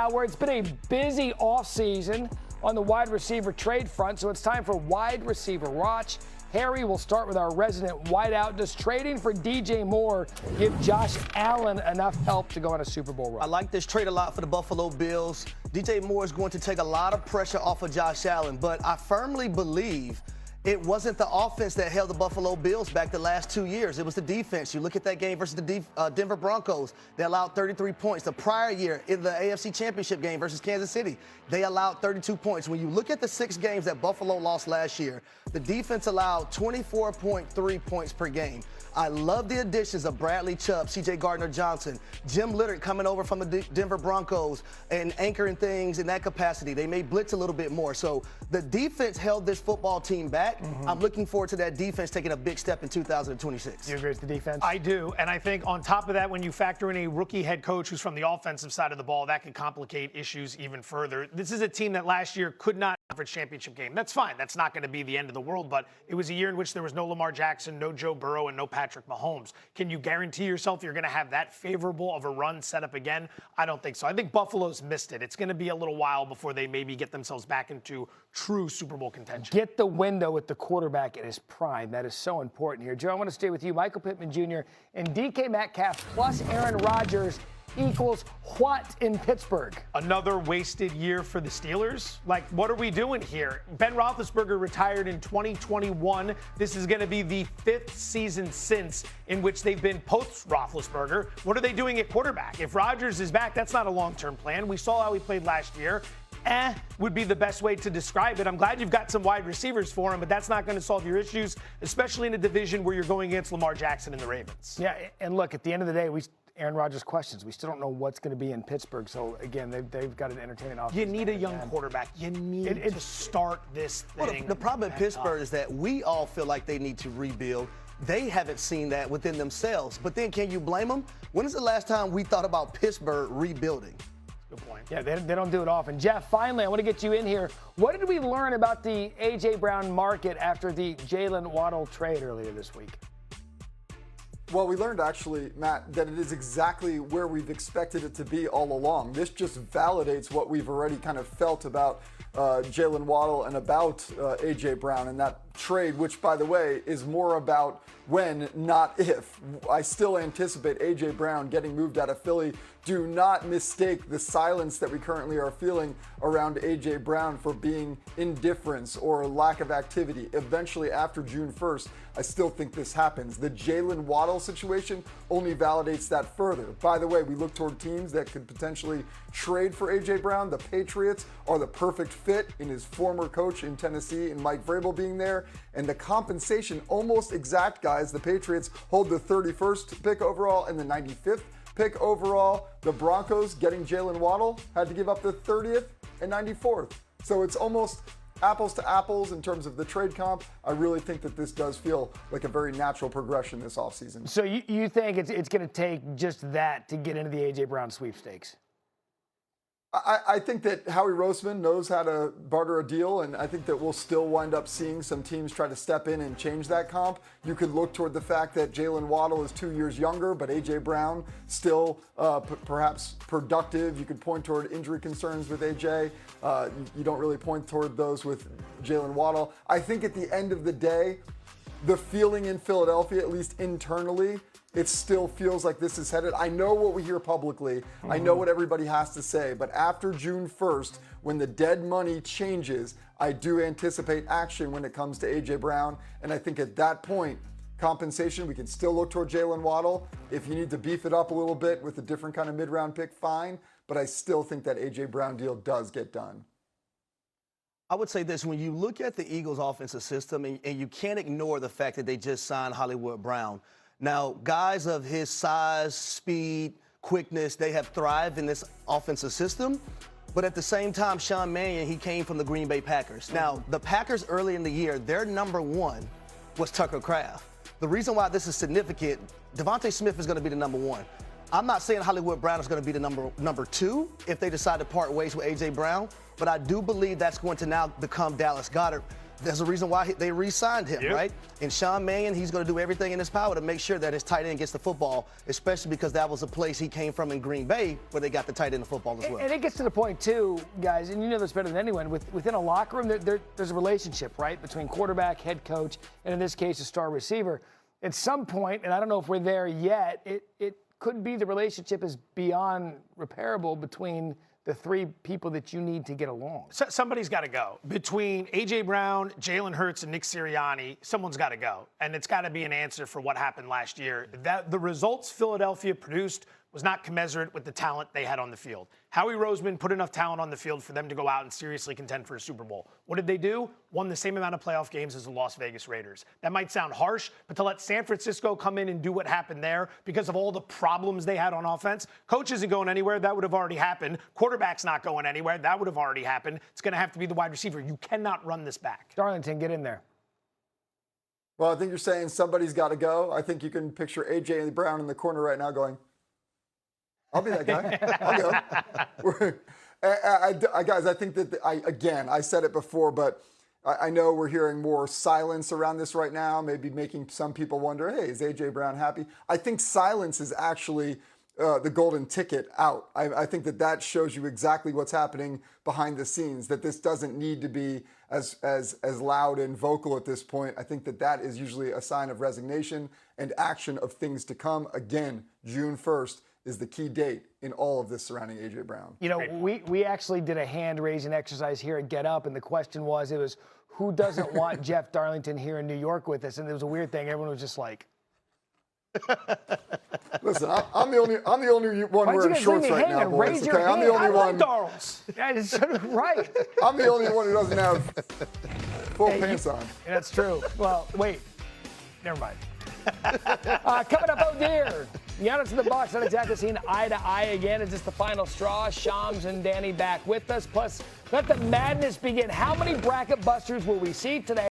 Howard. It's been a busy offseason on the wide receiver trade front, so it's time for Wide Receiver Watch. Harry, will start with our resident wideout. Does trading for DJ Moore give Josh Allen enough help to go on a Super Bowl run? I like this trade a lot for the Buffalo Bills. DJ Moore is going to take a lot of pressure off of Josh Allen, but I firmly believe it wasn't the offense that held the Buffalo Bills back the last 2 years. It was the defense. You look at that game versus the Denver Broncos. They allowed 33 points. The prior year in the AFC Championship game versus Kansas City, they allowed 32 points. When you look at the 6 games that Buffalo lost last year, the defense allowed 24.3 points per game. I love the additions of Bradley Chubb, C.J. Gardner-Johnson, Jim Littert coming over from the Denver Broncos and anchoring things in that capacity. They may blitz a little bit more. So the defense held this football team back. I'm looking forward to that defense taking a big step in 2026. You agree with the defense? I do, and I think on top of that, when you factor in a rookie head coach who's from the offensive side of the ball, that can complicate issues even further. This is a team that last year could not conference championship game. That's fine. That's not going to be the end of the world, but it was a year in which there was no Lamar Jackson, no Joe Burrow, and no Patrick Mahomes. Can you guarantee yourself you're going to have that favorable of a run set up again? I don't think so. I think Buffalo's missed it. It's going to be a little while before they maybe get themselves back into true Super Bowl contention. Get the window with the quarterback at his prime. That is so important here. Joe, I want to stay with you. Michael Pittman Jr. and DK Metcalf plus Aaron Rodgers equals what in Pittsburgh? Another wasted year for the Steelers? Like, what are we doing here? Ben Roethlisberger retired in 2021. This is going to be the 5th season since in which they've been post-Roethlisberger. What are they doing at quarterback? If Rodgers is back, that's not a long-term plan. We saw how he played last year. Would be the best way to describe it. I'm glad you've got some wide receivers for him, but that's not going to solve your issues, especially in a division where you're going against Lamar Jackson and the Ravens. Yeah, and look, at the end of the day, Aaron Rodgers questions. We still don't know what's going to be in Pittsburgh. So, again, they've got an entertaining offense. You need a young quarterback. You need to start this thing. Well, the problem in Pittsburgh is that we all feel like they need to rebuild. They haven't seen that within themselves. But then can you blame them? When is the last time we thought about Pittsburgh rebuilding? Good point. Yeah, they don't do it often. Jeff, finally, I want to get you in here. What did we learn about the A.J. Brown market after the Jalen Waddle trade earlier this week? Well, we learned actually, Matt, that it is exactly where we've expected it to be all along. This just validates what we've already kind of felt about Jalen Waddle and about A.J. Brown and that trade, which, by the way, is more about when, not if. I still anticipate A.J. Brown getting moved out of Philly. Do not mistake the silence that we currently are feeling around A.J. Brown for being indifference or lack of activity. Eventually, after June 1st, I still think this happens. The Jalen Waddle situation only validates that further. By the way, we look toward teams that could potentially trade for A.J. Brown. The Patriots are the perfect fit in his former coach in Tennessee and Mike Vrabel being there. And the compensation, almost exact, guys. The Patriots hold the 31st pick overall and the 95th pick overall. The Broncos, getting Jalen Waddle, had to give up the 30th and 94th. So it's almost apples to apples in terms of the trade comp. I really think that this does feel like a very natural progression this offseason. So you think it's going to take just that to get into the A.J. Brown sweepstakes? I think that Howie Roseman knows how to barter a deal, and I think that we'll still wind up seeing some teams try to step in and change that comp. You could look toward the fact that Jalen Waddle is 2 years younger, but A.J. Brown still perhaps productive. You could point toward injury concerns with A.J. You don't really point toward those with Jalen Waddle. I think at the end of the day, the feeling in Philadelphia, at least internally, it still feels like this is headed. I know what we hear publicly. I know what everybody has to say. But after June 1st, when the dead money changes, I do anticipate action when it comes to A.J. Brown. And I think at that point, compensation, we can still look toward Jalen Waddle. If you need to beef it up a little bit with a different kind of mid-round pick, fine. But I still think that A.J. Brown deal does get done. I would say this, when you look at the Eagles' offensive system, and you can't ignore the fact that they just signed Hollywood Brown. Now, guys of his size, speed, quickness, they have thrived in this offensive system. But at the same time, Sean Mannion, he came from the Green Bay Packers. Now, the Packers early in the year, their number one was Tucker Kraft. The reason why this is significant, Devontae Smith is going to be the number one. I'm not saying Hollywood Brown is going to be the number two if they decide to part ways with A.J. Brown, but I do believe that's going to now become Dallas Goedert. There's a reason why they re-signed him, Yep. right? And Sean Mannion, he's going to do everything in his power to make sure that his tight end gets the football, especially because that was a place he came from in Green Bay where they got the tight end the football as well. And it gets to the point, too, guys, and you know this better than anyone, within a locker room, there's a relationship, right, between quarterback, head coach, and in this case, a star receiver. At some point, and I don't know if we're there yet, it could be the relationship is beyond repairable between the three people that you need to get along. So somebody's got to go. Between A.J. Brown, Jalen Hurts, and Nick Sirianni, someone's got to go. And it's got to be an answer for what happened last year. That the results Philadelphia produced was not commensurate with the talent they had on the field. Howie Roseman put enough talent on the field for them to go out and seriously contend for a Super Bowl. What did they do? Won the same amount of playoff games as the Las Vegas Raiders. That might sound harsh, but to let San Francisco come in and do what happened there because of all the problems they had on offense, coach isn't going anywhere. That would have already happened. Quarterback's not going anywhere. That would have already happened. It's going to have to be the wide receiver. You cannot run this back. Darlington, get in there. Well, I think you're saying somebody's got to go. I think you can picture A.J. Brown in the corner right now going, I'll be that guy. I'll go. Guys, I think that, I said it before, but I know we're hearing more silence around this right now, maybe making some people wonder, hey, is A.J. Brown happy? I think silence is actually the golden ticket out. I think that shows you exactly what's happening behind the scenes, that this doesn't need to be as loud and vocal at this point. I think that is usually a sign of resignation and action of things to come. Again, June 1st. Is the key date in all of this surrounding A.J. Brown. You know, we actually did a hand-raising exercise here at Get Up, and the question was, who doesn't want Jeff Darlington here in New York with us? And it was a weird thing. Everyone was just like... Listen, I'm the only one wearing shorts right now, boys. Okay, I'm the only one. Darls. Yeah, it's right. I'm the only one who doesn't have full pants on. That's true. Well, wait. Never mind. Coming up, oh dear. Giannis in the box, not exactly seen eye to eye again. Is this the final straw? Shams and Danny back with us. Plus, let the madness begin. How many bracket busters will we see today?